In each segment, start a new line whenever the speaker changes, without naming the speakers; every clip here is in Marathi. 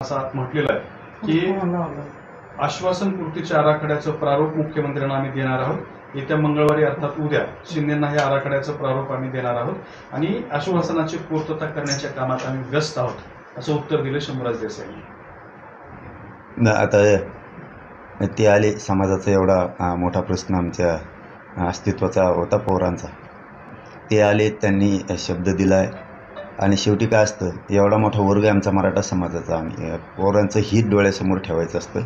असा म्हटलेला आहे की आश्वासन पूर्तीच्या आराखड्याचं प्रारूप मुख्यमंत्र्यांना आम्ही देणार आहोत। येत्या मंगळवारी अर्थात उद्या शिंदेंना हे आराखड्याचं प्रारूप आम्ही देणार आहोत आणि आश्वासनाची पूर्तता करण्याच्या कामात आम्ही व्यस्त आहोत असं उत्तर दिलं शंभूराज देसाईंनी।
आता ते आले, समाजाचा एवढा मोठा प्रश्न आमच्या अस्तित्वाचा होता पोरांचा, ते आले, त्यांनी शब्द दिलाय आणि शेवटी काय असतं, एवढा मोठा वर्ग आहे आमचा मराठा समाजाचा, आम्ही पोरांचं हित डोळ्यासमोर ठेवायचं असतं,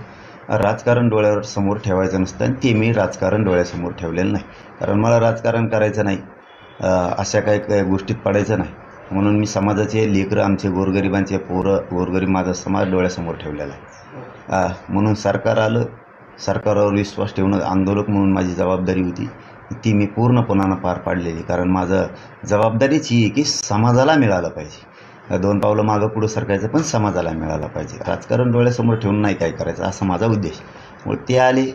राजकारण डोळ्यावर समोर ठेवायचं नसतं आणि ते मी राजकारण डोळ्यासमोर ठेवलेलं नाही, कारण मला राजकारण करायचं नाही, अशा काही गोष्टीत पडायचं नाही, म्हणून मी समाजाचे लेकरं, आमचे गोरगरिबांचे पोरं, गोरगरीब माझा समाज डोळ्यासमोर ठेवलेला आहे। म्हणून सरकार आलं, सरकारवर विश्वास ठेवणं आंदोलक म्हणून माझी जबाबदारी होती, ती मी पूर्णपणानं पार पाडलेली, कारण माझं जबाबदारीच ही आहे की समाजाला मिळालं पाहिजे, 2 पावलं मागं पुढं सरकायचं पण समाजाला मिळालं पाहिजे, राजकारण डोळ्यासमोर ठेवून नाही काय करायचं असा माझा उद्देश। मग ते आले,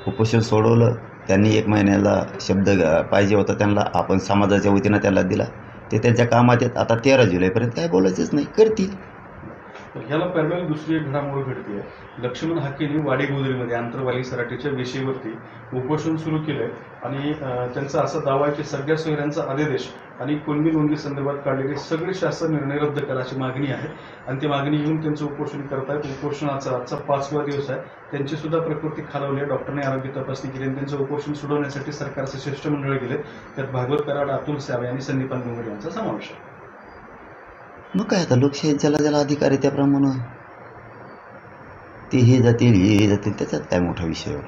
उपोषण सोडवलं, त्यांनी 1 महिन्याला शब्द पाहिजे होता त्यांना, आपण समाजाच्या वतीनं त्याला दिला, ते त्यांच्या कामात येत। आता 13 जुलैपर्यंत काय बोलायचंच नाही, करतील।
ह्याला पॅरलल दुसरी एक घडामोड घडते, लक्ष्मण हाकेंनी वाडीगोदरीमध्ये आंतरवाली सराटीच्या वेशीवरती उपोषण सुरू केलंय आणि त्यांचा असा दावा आहे की सगळ्या सोयऱ्यांचा अध्यादेश आणि कुणबी नोंदी संदर्भात काढलेले सगळे शासन निर्णय रद्द करायची मागणी आहे आणि ती मागणी घेऊन त्यांचं उपोषण करतायत। उपोषणाचा आजचा 5वा दिवस आहे, त्यांची सुद्धा प्रकृती खालावली आहे, डॉक्टरने आरोग्य तपासणी केली आणि त्यांचं उपोषण सोडवण्यासाठी सरकारचे शिष्टमंडळ गेले, त्यात भागवत कराड, अतुल सावे आणि संदीपान डोंगरे यांचा समावेश आहे।
मग काय आता लोकशाही ज्याला ज्याला अधिकार आहे त्याप्रमाणे ते हे जातील हे जातील, त्याच्यात काय मोठा विषय आहे,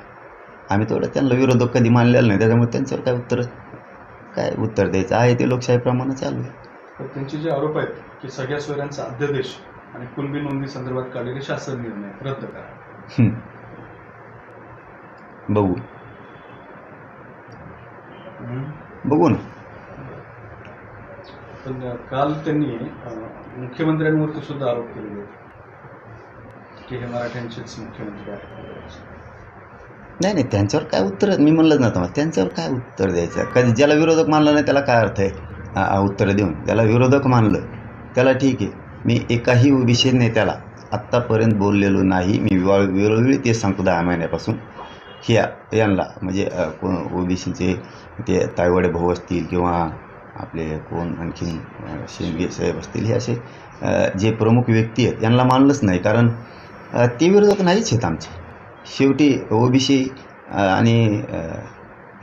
आम्ही तेवढं त्यांना विरोधक कधी मानलेला नाही, त्याच्यामुळे त्यांच्यावर काय उत्तर द्यायचं आहे ते लोकशाहीप्रमाणे चालू आहे।
त्यांचे जे आरोप आहेत की सगळ्या सोयऱ्यांचा अध्यादेश आणि कुणबी नोंदी संदर्भात काढलेले शासन निर्णय रद्द करा,
बघू ना।
पण काल त्यांनी मुख्यमंत्र्यांवरती सुद्धा आरोप केले होते की हे मराठ्यांचेच मुख्यमंत्री आहेत।
नाही, त्यांच्यावर काय उत्तर, मी म्हणलंच ना तुम्हाला, त्यांच्यावर काय उत्तर द्यायचं, कधी ज्याला विरोधक मानलं नाही त्याला काय अर्थ आहे उत्तर देऊन, त्याला विरोधक मानलं त्याला ठीक आहे, मी एकाही ओबीसी नेत्याला आत्तापर्यंत बोललेलो नाही, मी वेळोवेळी ते सांगतो 10 महिन्यापासून यांना, म्हणजे ओबीसीचे ते तायवाडे भाऊ असतील किंवा आपले कोण आणखी शेंडगे साहेब असतील, हे असे जे प्रमुख व्यक्ती आहेत यांना मानलंच नाही, कारण ते विरोधक नाहीच आहेत आमचे। शेवटी ओबीसी आणि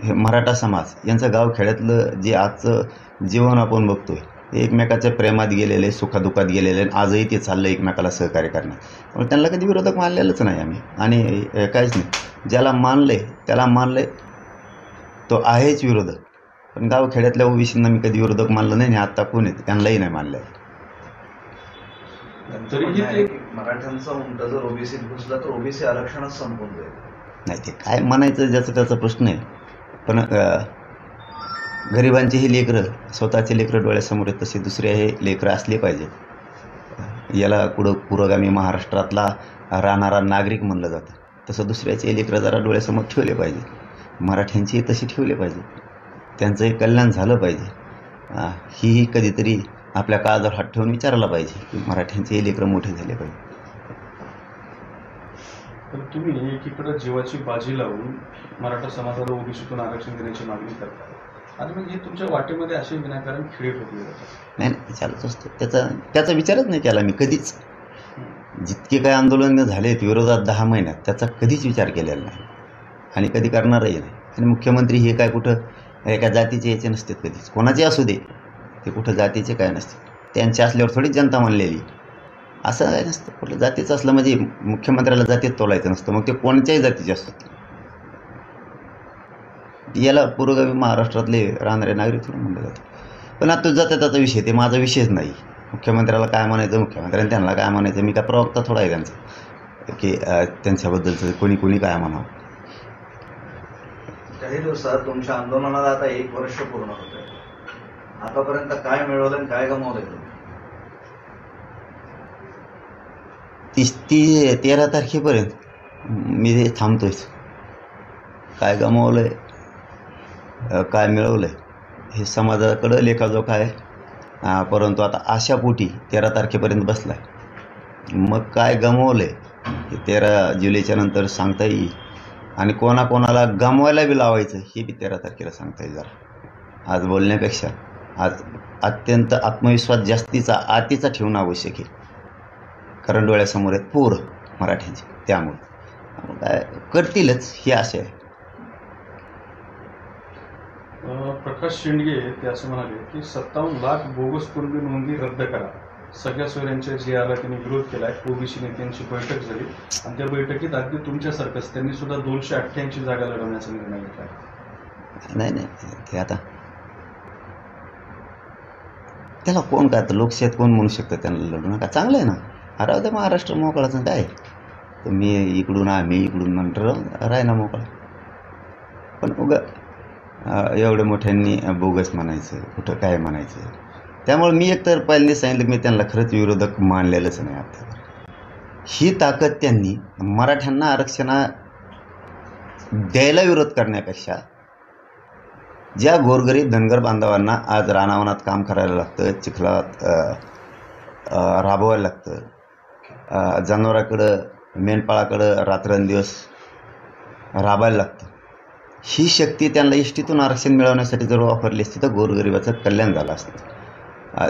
मराठा समाज यांचं गावखेड्यातलं जे आजचं जीवन आपण बघतोय, एकमेकाच्या प्रेमात गेलेले, सुखादुखात गेलेले, आजही ते चाललं एकमेकाला सहकार्य करण्यात, त्यामुळे त्यांना कधी विरोधक मानलेलंच नाही आम्ही, आणि काहीच नाही, ज्याला मानले त्याला मानले तो आहेच विरोधक, पण गावखेड्यातल्या ओबीसींना मी कधी विरोधक मानलं नाही आणि आत्ता कोण आहेत त्यांनाही नाही मानलं।
मराठ्यांचा उंट जर ओबीसी घुसला तर ओबीसी आरक्षणच संपून जाईल।
नाही, ते काय म्हणायचं ज्याचा त्याचा प्रश्न आहे, पण गरिबांचेही लेकरं, स्वतःचे लेकरं डोळ्यासमोर आहेत तसे दुसरे हे लेकरं असले पाहिजेत। याला पुरोगामी महाराष्ट्रातला राहणारा नागरिक म्हणलं जातं, तसं दुसऱ्याचे लेकरं जरा डोळ्यासमोर ठेवले पाहिजे, मराठ्यांचेही तसे ठेवले पाहिजे, त्यांचंही कल्याण झालं पाहिजे। ही कधीतरी आपल्या काळावर हात ठेवून विचारायला पाहिजे की मराठ्यांचे लेकरं मोठे झाले पाहिजे।
पण तुम्ही एकीकडे जीवाची बाजी लावून मराठा समाजाला ओबीसीतून आरक्षण देण्याची मागणी करता आणि मग हे तुमच्या वाटेमध्ये असे विनाकारण खेळ ठोकले जातात।
नाही, चालूच असतं, त्याचा विचारच नाही केला मी कधीच, जितके काही आंदोलन झालेत विरोधात 10 महिन्यात त्याचा कधीच विचार केलेला नाही आणि कधी करणारही नाही। आणि मुख्यमंत्री हे काय कुठं एका जातीचे याचे नसतात कधीच, कोणाचे असू दे, ते कुठं जातीचे काय नसते, त्यांचे असल्यावर थोडीच जनता मानलेली, असं काय नसतं, कुठलं जातीचं असलं म्हणजे मुख्यमंत्र्याला जातीत तोलायचं नसतं, मग ते कोणत्याही जातीचे असतात, याला पुरोगामी महाराष्ट्रातले राहणारे नागरिक थोडं म्हणलं जातं। पण आता जात्याचा विषय, ते माझा विषयच नाही, मुख्यमंत्र्याला काय म्हणायचं, मुख्यमंत्र्यांनी त्यांना काय म्हणायचं, मी काय प्रवक्ता थोडा आहे त्यांचा की त्यांच्याबद्दलचं कोणी काय म्हणावं।
काही दिवसात तुमच्या आंदोलनाला आता 1 वर्ष पूर्ण होत आहे, आतापर्यंत काय मिळवलं आणि काय गमावलं?
13 तारखेपर्यंत मी थांबतोय, काय गमावलंय काय मिळवलंय हे समाजाकडं लेखाजोखा आहे, परंतु आता आशापोटी 13 तारखेपर्यंत बसलाय, मग काय गमवलं आहे 13 जुलैच्या नंतर सांगता येईल, आणि कोणाकोणाला गमवायला बी लावायचं हे बी 13 तारखेला सांगता येईल. जरा आज बोलण्यापेक्षा आज अत्यंत आत्मविश्वास जास्तीचा आतीचा ठेवणं आवश्यक आहे, कारण डोळ्यासमोर आहेत पोरं मराठ्यांची. त्यामुळे काय करतीलच ही आशा आहे.
प्रकाश शेंडगे ते असं म्हणाले की 57 लाख बोगस कुणबी नोंदी रद्द करा. सगळ्या सोयऱ्यांच्या जे आला त्यांनी विरोध केलाय. ओबीसी नेत्यांची बैठक झाली आणि त्या बैठकीत अगदी तुमच्यासारखंच त्यांनी सुद्धा 288 जागा लढवण्याचा निर्णय घेतला.
नाही ते आता त्याला कोण काय तर लोकशाहीत कोण म्हणू शकतं त्यांना लढू नका, चांगलं आहे ना, हराव त्या महाराष्ट्र मोकळाचं काय. तुम्ही इकडून आम्ही इकडून म्हणतो राय ना मोकळा. पण उगा एवढ्या मोठ्यांनी बोगस म्हणायचं, कुठं काय म्हणायचं. त्यामुळे मी एकतर पहिल्यांदा सांगितलं की मी त्यांना खरंच विरोधक मानलेलंच नाही. आता ही ताकद त्यांनी मराठ्यांना आरक्षणा द्यायला विरोध करण्यापेक्षा ज्या गोरगरीब धनगर बांधवांना आज रानावनात काम करायला लागतं, चिखलात राबवायला लागतं, जनावराकडं मेंढपाळाकडं रात्रंदिवस राबायला लागतं, ही शक्ती त्यांना इष्टीतून आरक्षण मिळवण्यासाठी जर वापरली असती तर गोरगरिबाचं कल्याण झालं असतं.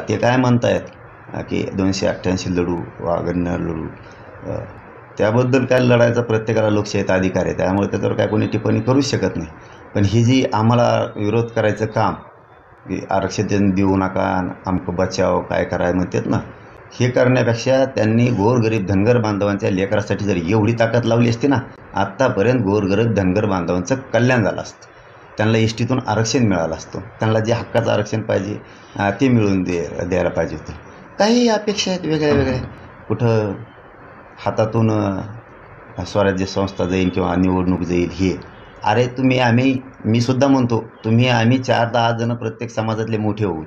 ते काय म्हणतायत की 288 लढू वागणं लढू, त्याबद्दल काय लढायचा प्रत्येकाला लोकशाहीत अधिकार आहे, त्यामुळे त्याच्यावर काय कोणी टिप्पणी करूच शकत नाही. पण ही जी आम्हाला विरोध करायचं काम की आरक्षण देऊ नका, आमकं बचाव काय करायला म्हणतात ना, हे करण्यापेक्षा त्यांनी गोरगरीब धनगर बांधवांच्या लेकरासाठी जर एवढी ताकद लावली असती ना, आत्तापर्यंत गोरगरीब धनगर बांधवांचं कल्याण झालं असतं. त्यांना एसटीतून आरक्षण मिळालं असतं, त्यांना जे हक्काचं आरक्षण पाहिजे ते मिळवून द्यायला पाहिजे होतं. काही अपेक्षा आहेत वेगळ्या वेगळ्या, कुठं हातातून स्वराज्य संस्था जाईल किंवा निवडणूक जाईल हे. अरे मी सुद्धा म्हणतो आम्ही 4-10 जण प्रत्येक समाजातले मोठे होऊ.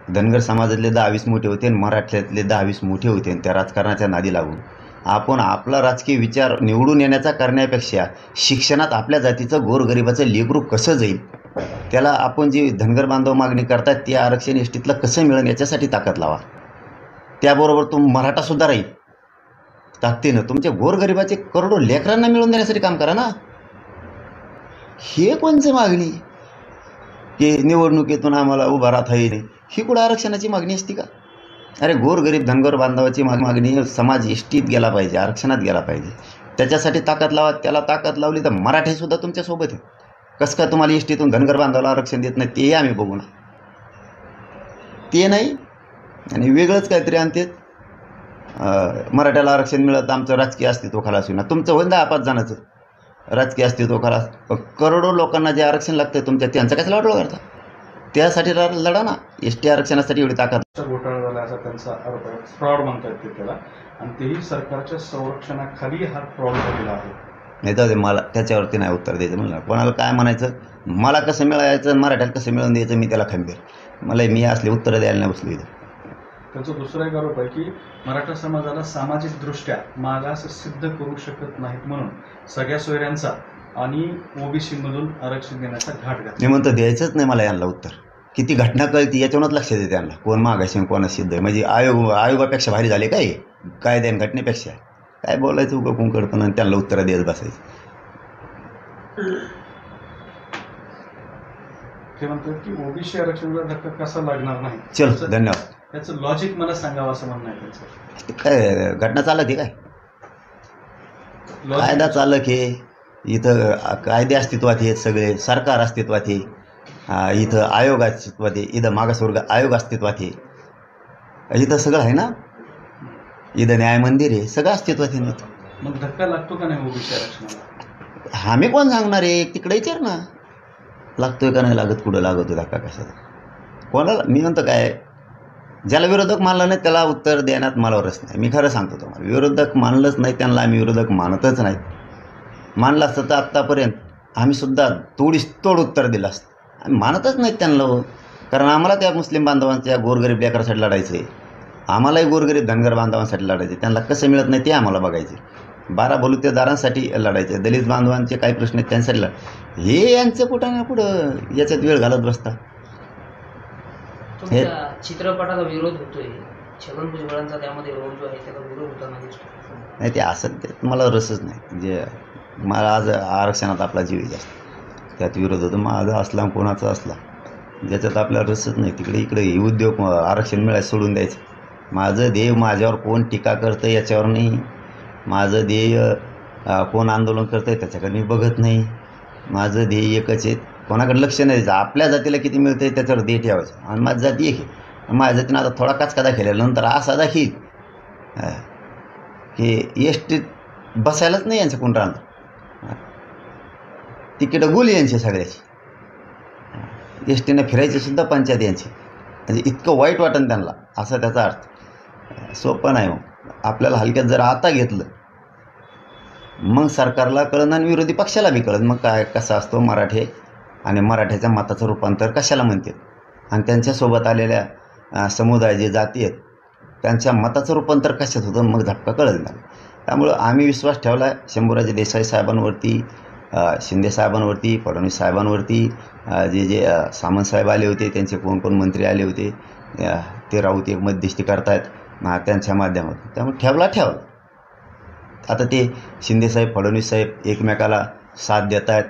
धनगर समाजातले 10-20 मोठे होते आणि मराठ्यातले 10-20 मोठे होते, आणि त्या राजकारणाच्या नादी लागून आपण आपला राजकीय विचार निवडून येण्याचा करण्यापेक्षा शिक्षणात आपल्या जातीचं गोरगरिबाचं लेकरू कसं जाईल, त्याला आपण जी धनगर बांधव मागणी करतात ते आरक्षण एसटीतलं कसं मिळेल याच्यासाठी ताकद लावा. त्याबरोबर मराठासुद्धा राहील ताकदीनं. तुमच्या गोरगरिबाचे करोडो लेकरांना मिळवून देण्यासाठी काम करा ना. हे कोणचं मागणी की निवडणुकीतून आम्हाला उभा राहता येईल, ही कुठं आरक्षणाची मागणी असती का? अरे गोरगरीब धनगर बांधवाची मागणी समाज एसटीत गेला पाहिजे, आरक्षणात गेला पाहिजे, त्याच्यासाठी ताकद लावा. त्याला ताकद लावली तर मराठीसुद्धा तुमच्यासोबत आहे. कसं काय तुम्हाला एसटीतून धनगर बांधवाला आरक्षण देत नाही तेही आम्ही बघू ना. ते नाही आणि वेगळंच काहीतरी आणते. मराठ्याला आरक्षण मिळत आमचं राजकीय अस्तित्व खलास होईना. तुमचं होईन 10-5 जणांचं राजकीय अस्तित्व खलास. करोडो लोकांना जे आरक्षण लागतं तुमच्या त्यांचं कसं वाटलं करता, त्यासाठी लढा ना. एसटी आरक्षणासाठी एवढी ताकद.
घोटाळा झाला असा त्यांचा आरोप आहे. फ्रॉड म्हणतात ते त्याला, आणि तेही सरकारच्या संरक्षणाखाली हा फ्रॉड झालेला आहे.
नाही तर मला त्याच्यावरती नाही उत्तर द्यायचं. म्हणलं कोणाला काय म्हणायचं, मला कसं मिळायचं मराठ्याला कसं मिळवून द्यायचं मी त्याला खंबीर. मी असले उत्तरं द्यायला नाही बसलो इथं.
त्यांचा दुसरा एक आरोप आहे की मराठा समाजाला सामाजिकदृष्ट्या मागास सिद्ध करू शकत नाहीत म्हणून सगळ्या सोयऱ्यांचा आणि ओबीसी मधून आरक्षण देण्याचा घाट घातला.
मी म्हणतो द्यायचंच नाही मला यांना उत्तर. किती घटना कळती याच्यावरच लक्षात येते त्यांना कोण मागाशी कोणा सिद्ध आहे. म्हणजे आयोगापेक्षा भारी झाले काय कायद्यान घटनेपेक्षा. काय बोलायचं उगं कुंकडपण आणि त्यांना उत्तरं देत बसायचं.
ते म्हणतात की ओबीसी आरक्षणाला धक्का कसा लागणार नाही.
चल धन्यवाद.
त्याचं लॉजिक मला सांगावं असं म्हणणं आहे त्यांचं.
काय घटना चालत आहे काय, कायदा चालक हे इथं, कायदे अस्तित्वात आहेत, सगळे सरकार अस्तित्वात आहे, इथं आयोग अस्तित्वात आहे, इथं मागासवर्ग आयोग अस्तित्वात आहे, इथं सगळं आहे ना, इथं न्याय मंदिर आहे, सगळं अस्तित्वात आहे.
मग धक्का लागतो का नाही ओबीसी आरक्षणाला?
आम्ही कोण सांगणार आहे, तिकडे विचार ना लागतोय का नाही लागत, कुठं लागतो धक्का कशाचा कोणाला. मी म्हणतो काय, ज्याला विरोधक मानलं नाही त्याला उत्तर देण्यात मला रस नाही. मी खरं सांगतो तुम्हाला, विरोधक मानलंच नाही त्यांना आम्ही विरोधक मानतच नाही. मानलं असतं तर आत्तापर्यंत आम्ही सुद्धा तोड उत्तर दिलं असतं. आम्ही मानतच नाहीत त्यांना, कारण आम्हाला त्या मुस्लिम बांधवांच्या गोरगरीब लेकरासाठी लढायचं आहे, आम्हालाही गोरगरीब धनगर बांधवांसाठी लढायचे. त्यांना कसं मिळत नाही ते आम्हाला बघायचे. 12 बलुतेदारांसाठी लढायचे, दलित बांधवांचे काही प्रश्न आहेत त्यांच्यासाठी हे यांचं कुठं ना कुठं याच्यात वेळ घालत बसता.
तुमच्या चित्रपटाला विरोध होतोय, छगन भुजबळांचा त्यामध्ये रोल जो आहे त्याला विरोध होताना दिसतो.
नाही ते असं ते मला रसच नाही. म्हणजे मला आज आरक्षणात आपला जीव जास्त, त्यात विरोध होतो. माझा असला कोणाचा असला ज्याच्यात आपल्याला रसच नाही. तिकडे इकडे हे उद्योग आरक्षण मिळायचं सोडून द्यायचं. माझं ध्येय माझ्यावर कोण टीका करतं याच्यावर नाही. माझं ध्येय कोण आंदोलन करतं आहे त्याच्याकडे मी बघत नाही. माझं ध्येय एकच आहे, कोणाकडे लक्ष नाही द्यायचं. आपल्या जातीला किती मिळतं आहे त्याच्यावर ध्येय ठेवायचं. आणि माझी जाती एक आहे. माझ्या जातीनं आता थोडा काचका दाखवल्यानंतर असा दाखील की एसटीत बसायलाच नाही यांचं कोण राहणार. तिकीटं गुल यांची सगळ्याची. एस टीनं फिरायची सुद्धा पंचायत यांची. म्हणजे इतकं वाईट वाटन त्यांना, असा त्याचा अर्थ. सोपं नाही. मग आपल्याला हलक्यात जर आता घेतलं मग सरकारला कळलं आणि विरोधी पक्षाला बी कळलं. मग काय कसं असतो मराठी आणि मराठ्याच्या मताचं रूपांतर कशाला म्हणतात. आणि त्यांच्यासोबत आलेल्या समुदाय जे जाती आहेत त्यांच्या मताचं रूपांतर कशात होतं मग झटका कळलं नाही. त्यामुळं आम्ही विश्वास ठेवला आहे शंभूराजे देसाई साहेबांवरती, शिंदे साहेबांवरती, फडणवीस साहेबांवरती. जे सामंत साहेब आले होते, त्यांचे कोण कोण मंत्री आले होते, ते राऊत एक मध्यस्थी करतायत त्यांच्या माध्यमातून. त्यामुळे ठेवला. आता ते शिंदेसाहेब फडणवीस साहेब एकमेकाला साथ देत आहेत,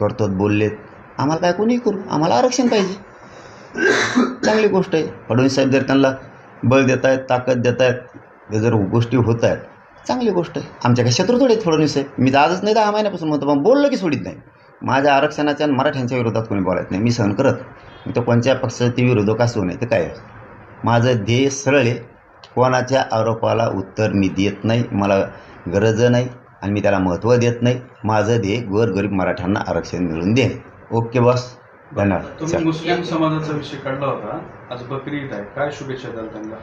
करतोत, बोललेत. आम्हाला काय कोणी करू, आम्हाला आरक्षण पाहिजे. चांगली गोष्ट आहे. फडणवीस साहेब जर त्यांना बळ देत आहेत, ताकद देत आहेत, हे जर गोष्टी होत आहेत चांगली गोष्ट आहे. आमच्या काही शत्रू थोडे आहेत फडणवीस साहेब. मी तर आजच नाही 10 महिन्यापासून म्हणतो, पण बोललं की सोडित नाही. माझ्या आरक्षणाच्या आणि मराठ्यांच्या विरोधात कोणी बोलायचं नाही. मी सहन करत. मी तर कोणत्या पक्षाचे विरोधक असू नये ते काय. माझं ध्येय सरळ आहे. कोणाच्या आरोपाला उत्तर मी देत नाही, मला गरज नाही आणि मी त्याला महत्त्व देत नाही. माझं ध्येय गोरगरीब मराठ्यांना आरक्षण मिळवून देणे. ओके बॉस, धन्यवाद.
तुम्ही मुस्लिम समाजाचा विषय काढला होता. आज बकरी ईद आहे, काय शुभेच्छा द्याल त्यांना?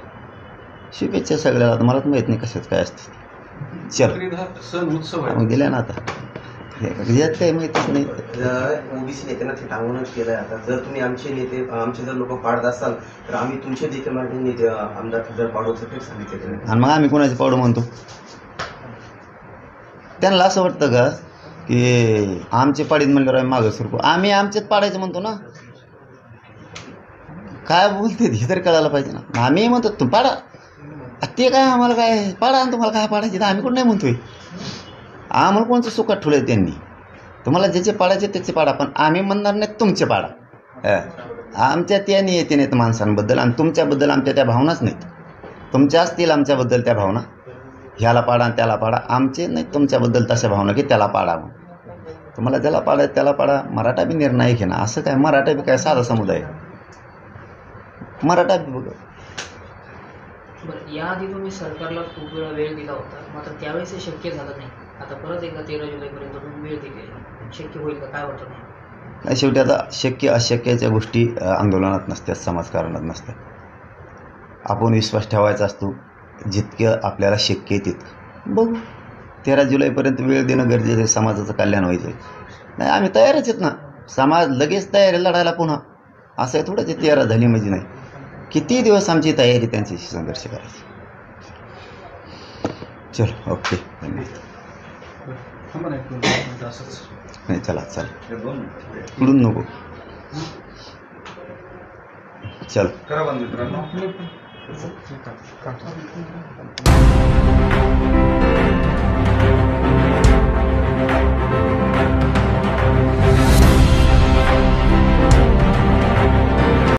शुभेच्छा सगळ्याला. आता मलाच माहीत नाही कशाच काय असते. चल
बकरी ईद हा सण उत्सव आहे.
मग दिल्या ना आता यात काही माहितीच नाही.
ओबीसी नेत्यांना ते टांगूनच केलंय. आता जर तुम्ही आमचे जर लोक पाडत असाल तर आम्ही तुमचे देखील मराठी आमदार जर पाडवचं सांगितले.
आणि मग आम्ही कोणाचे पावडं म्हणतो. त्यांना असं वाटतं का की आमचे पाडीत म्हणल्यावर आम्ही मागं सरकू. आम्ही आमचेच पाडायचं म्हणतो ना. काय बोलते हे तरी कळायला पाहिजे ना. आम्ही म्हणतो तू पाडा, ते काय आम्हाला काय पाडा आणि तुम्हाला काय पाडायचे तर आम्ही कोण नाही म्हणतोय. आम्हाला कोणचं सुखात ठेवलं त्यांनी. तुम्हाला ज्याचे पाडायचे त्याचे पाडा, पण आम्ही म्हणणार नाही तुमचे पाडा. आमच्या त्या नियती नाहीत माणसांबद्दल आणि तुमच्याबद्दल आमच्या त्या भावनाच नाहीत. तुमच्या असतील आमच्याबद्दल त्या भावना, ह्याला पाडा आणि त्याला पाडा. आमचे नाही तुमच्याबद्दल तशा भावना की त्याला पाडा. मग तुम्हाला ज्याला पाडायचं त्याला पाडा. मराठा बी निर्णायक आहे ना. असं काय मराठा बी काय साधा समुदाय. मराठा बी बघा.
बरं, याआधी तुम्ही सरकारला खूप वेळा वेळ दिला होता, मात्र त्यावेळेस हे शक्य झालं नाही. आता परत एकदा 13 जुलैपर्यंत तुम्ही वेळ दिली, शक्य होईल का काय वाटत नाही?
नाही, शेवटी आता शक्य अशक्याच्या गोष्टी आंदोलनात नसतात, समाजकारणात नसतात. आपण विश्वास ठेवायचा असतो. जितकं आपल्याला शक्य आहे तितकं बघू. 13 जुलैपर्यंत वेळ देणं गरजेचं आहे. समाजाचं कल्याण व्हायचं. नाही आम्ही तयारच आहेत ना. समाज लगेच तयार आहे लढायला पुन्हा. असं आहे थोडंच 13 झाली म्हणजे नाही. किती दिवस आमची तयारी त्यांच्याशी संघर्ष करायची. चल ओके, धन्यवाद.
थांबा ना एक मिनिट, असंच
नाही चला चालेल. पुढून नको. चल
करा बंद मित्रांनो.